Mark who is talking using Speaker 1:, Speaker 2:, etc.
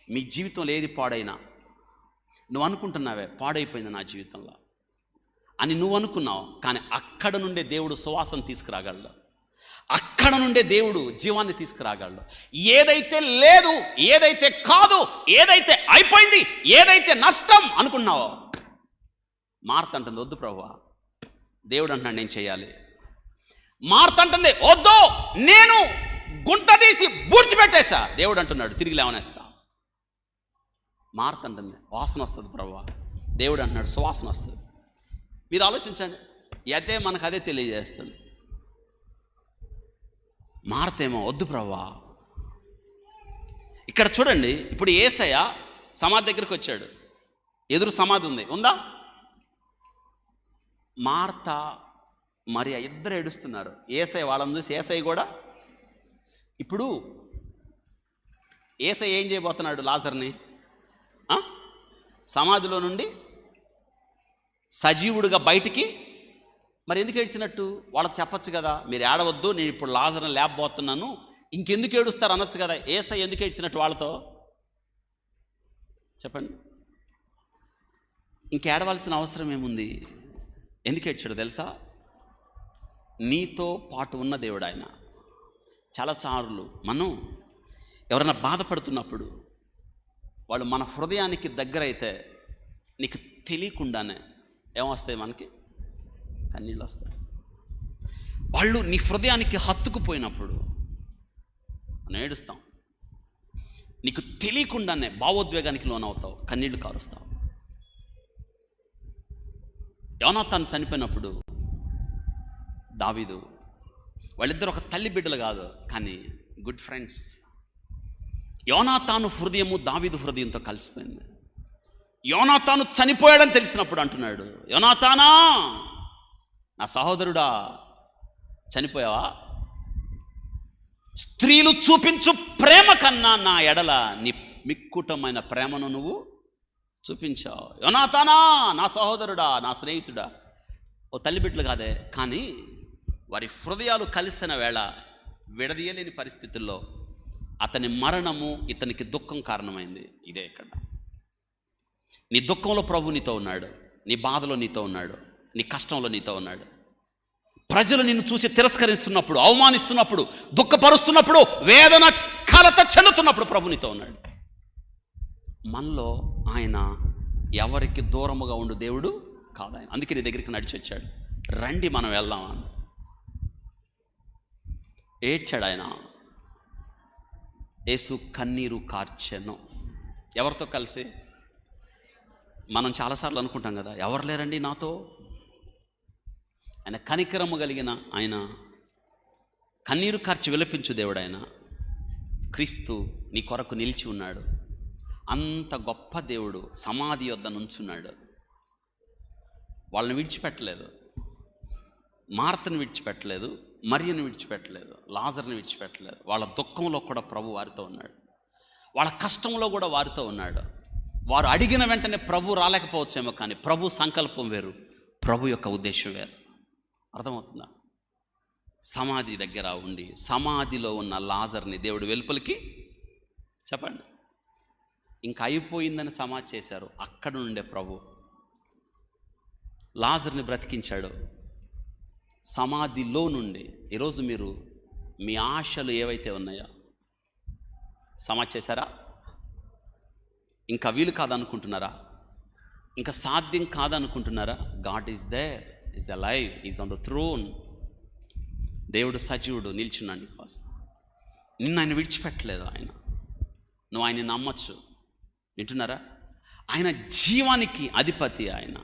Speaker 1: మీ జీవితంలో ఏది పాడైనా నువ్వు అనుకుంటున్నావే పాడైపోయింది నా జీవితంలో అని నువ్వు అనుకున్నావు, కానీ అక్కడ నుండే దేవుడు సువాసన తీసుకురాగలడు, అక్కడ నుండే దేవుడు జీవాన్ని తీసుకురాగలడు. ఏదైతే లేదు, ఏదైతే కాదు, ఏదైతే అయిపోయింది, ఏదైతే నష్టం అనుకున్నావో మార్త అంటుంది వద్దు ప్రభువా, దేవుడు అంటున్నాడు నేను చేయాలి. మార్త అంటుంది వద్దు, నేను గుంట తీసి బూడ్చిపెట్టేశా, దేవుడు అంటున్నాడు తిరిగి లేవనేస్తా. మార్త అంటుంది వాసన వస్తుంది ప్రభువా, దేవుడు అంటున్నాడు సువాసన వస్తుంది. మీరు ఆలోచించండి, అదే మనకు అదే తెలియజేస్తుంది. మార్తేమో వద్దు ప్రభువా. ఇక్కడ చూడండి, ఇప్పుడు యేసయ్య సమాధి దగ్గరికి వచ్చాడు, ఎదురు సమాధి ఉంది, ఉందా? మార్త మరియ ఇద్దరు ఏడుస్తున్నారు. యేసయ్య వాళ్ళని చూసి యేసయ్య కూడా ఇప్పుడు యేసయ్య ఏం చేయబోతున్నాడు? లాజర్ని సమాధిలో నుండి సజీవుడిగా బయటికి. మరి ఎందుకు ఏడ్చినట్టు? వాళ్ళకి చెప్పచ్చు కదా, మీరు ఏడవద్దు, నేను ఇప్పుడు లాజర్ని లేపబోతున్నాను, ఇంకెందుకు ఏడుస్తారు అనొచ్చు కదా. యేసయ్య ఎందుకు ఏడ్చినట్టు వాళ్ళతో చెప్పండి? ఇంకేడవలసిన అవసరం ఏముంది? ఎందుకు ఏడ్చాడు తెలుసా? నీతో పాటు ఉన్న దేవుడు ఆయన. చాలాసార్లు మనం ఎవరైనా బాధపడుతున్నప్పుడు వాళ్ళు మన హృదయానికి దగ్గర అయితే నీకు తెలియకుండానే ఏమొస్తాయి? మనకి కన్నీళ్ళు వస్తాయి. వాళ్ళు నీ హృదయానికి హత్తుకుపోయినప్పుడు మనం ఏడుస్తాం, నీకు తెలియకుండానే భావోద్వేగానికి లోనవుతావు, కన్నీళ్లు కారుస్తావు. యోనాతాను చనిపోయినప్పుడు దావీదు, వాళ్ళిద్దరు ఒక తల్లి బిడ్డలు కాదు, కానీ గుడ్ ఫ్రెండ్స్. యోనాతాను హృదయము దావీదు హృదయంతో కలిసిపోయింది. యోనాతాను చనిపోయాడని తెలిసినప్పుడు అంటున్నాడు, యోనాతానా నా సహోదరుడా చనిపోయావా? స్త్రీలు చూపించు ప్రేమ కన్నా నా ఎడల నీ మిక్కుటమైన ప్రేమను నువ్వు చూపించావు. యోనాతానా నా సహోదరుడా, నా స్నేహితుడా. ఓ తల్లి బిడ్డలు కాదే, కానీ వారి హృదయాలు కలిసిన వేళ విడదీయలేని పరిస్థితుల్లో అతని మరణము ఇతనికి దుఃఖం కారణమైంది. ఇదే ఇక్కడ నీ దుఃఖంలో ప్రభు నీతో ఉన్నాడు, నీ బాధలో నీతో ఉన్నాడు, నీ కష్టంలో నీతో ఉన్నాడు. ప్రజలు నిన్ను చూసి తిరస్కరిస్తున్నప్పుడు, అవమానిస్తున్నప్పుడు, దుఃఖపరుస్తున్నప్పుడు, వేదన కలత చెందుతున్నప్పుడు ప్రభు నీతో ఉన్నాడు. మనలో ఆయన ఎవరికి దూరముగా ఉండు దేవుడు కాదు ఆయన. అందుకే నీ దగ్గరికి నడిచి వచ్చాడు, రండి మనం వెళ్దామా. ఏడ్చాడు ఆయన. యేసు కన్నీరు కార్చెను. ఎవరితో కలిసి? మనం చాలాసార్లు అనుకుంటాం కదా, ఎవరు లేరండి నాతో. ఆయన కనికరము కలిగిన ఆయన, కన్నీరు కార్చి విలపించు దేవుడు ఆయన. క్రీస్తు నీ కొరకు నిలిచి ఉన్నాడు. అంత గొప్ప దేవుడు సమాధి యొద్ద నుంచున్నాడు. వాళ్ళని విడిచిపెట్టలేదు, మార్తను విడిచిపెట్టలేదు, మరియను విడిచిపెట్టలేదు, లాజర్ని విడిచిపెట్టలేదు. వాళ్ళ దుఃఖంలో కూడా ప్రభు వారితో ఉన్నాడు, వాళ్ళ కష్టంలో కూడా వారితో ఉన్నాడు. వారు అడిగిన వెంటనే ప్రభు రాలేకపోవచ్చేమో, కానీ ప్రభు సంకల్పం వేరు, ప్రభు యొక్క ఉద్దేశం వేరు. అర్థమవుతుందా? సమాధి దగ్గర ఉండి సమాధిలో ఉన్న లాజర్ని దేవుడు వెలుపలికి చెప్పండి ఇంకా అయిపోయిందని సమాధి చేశారు. అక్కడ నుండే ప్రభు లాజర్ని బ్రతికించాడు సమాధిలో నుండి. ఈరోజు మీరు మీ ఆశలు ఏవైతే ఉన్నాయో సమాధి చేశారా? ఇంకా వీలు కాదనుకుంటున్నారా? ఇంకా సాధ్యం కాదనుకుంటున్నారా? God is there, is alive, is on the throne. దేవుడు సజీవుడు, నిల్చున్నాడు నీకోసం. నిన్ను ఆయన విడిచిపెట్టలేదు. ఆయన, నువ్వు ఆయన నమ్మచ్చు. వింటున్నారా? ఆయన జీవానికి అధిపతి ఆయన.